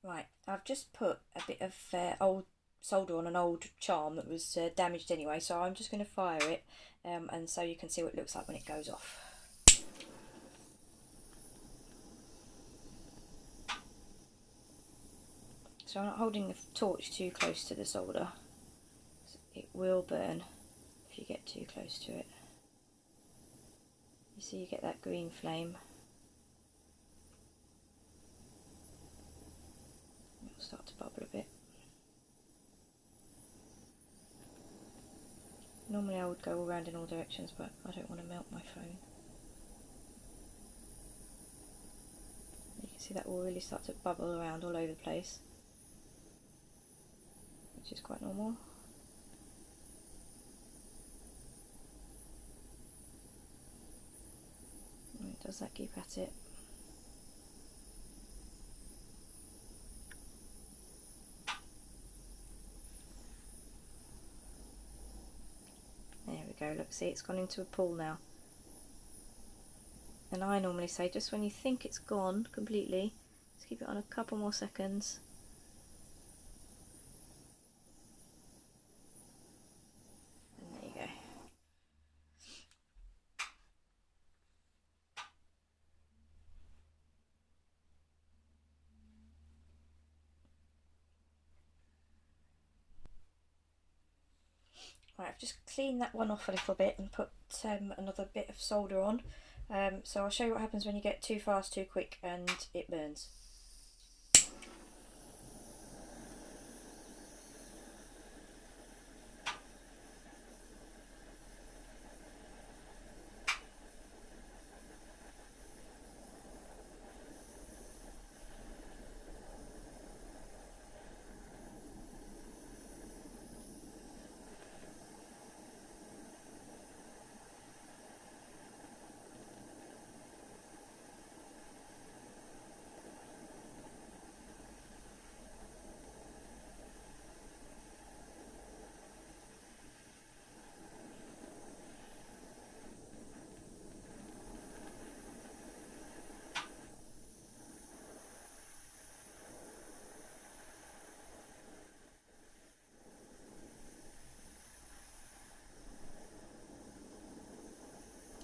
Right, I've just put a bit of old solder on an old charm that was damaged anyway, so I'm just going to fire it and so you can see what it looks like when it goes off. So I'm not holding the torch too close to the solder. It will burn if you get too close to it. You see you get that green flame. It'll start to bubble a bit. Normally I would go around in all directions, but I don't want to melt my phone. You can see that will really start to bubble around all over the place, which is quite normal. And it does that, keep at it. There we go, look, see, it's gone into a pool now. And I normally say just when you think it's gone completely, just keep it on a couple more seconds. And there you go. Right, I've just cleaned that one off a little bit and put another bit of solder on. So I'll show you what happens when you get too fast, too quick, and it burns.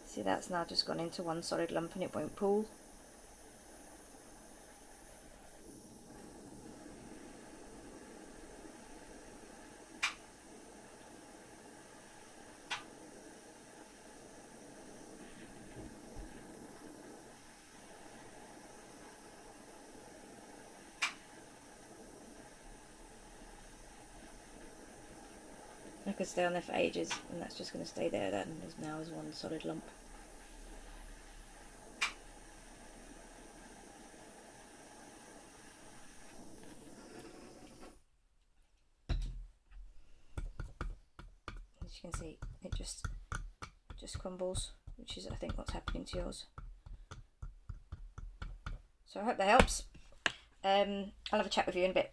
See, that's now just gone into one solid lump and it won't pool. I could stay on there for ages, and that's just going to stay there then, now as one solid lump. As you can see, it just crumbles, which is I think what's happening to yours. So I hope that helps. I'll have a chat with you in a bit.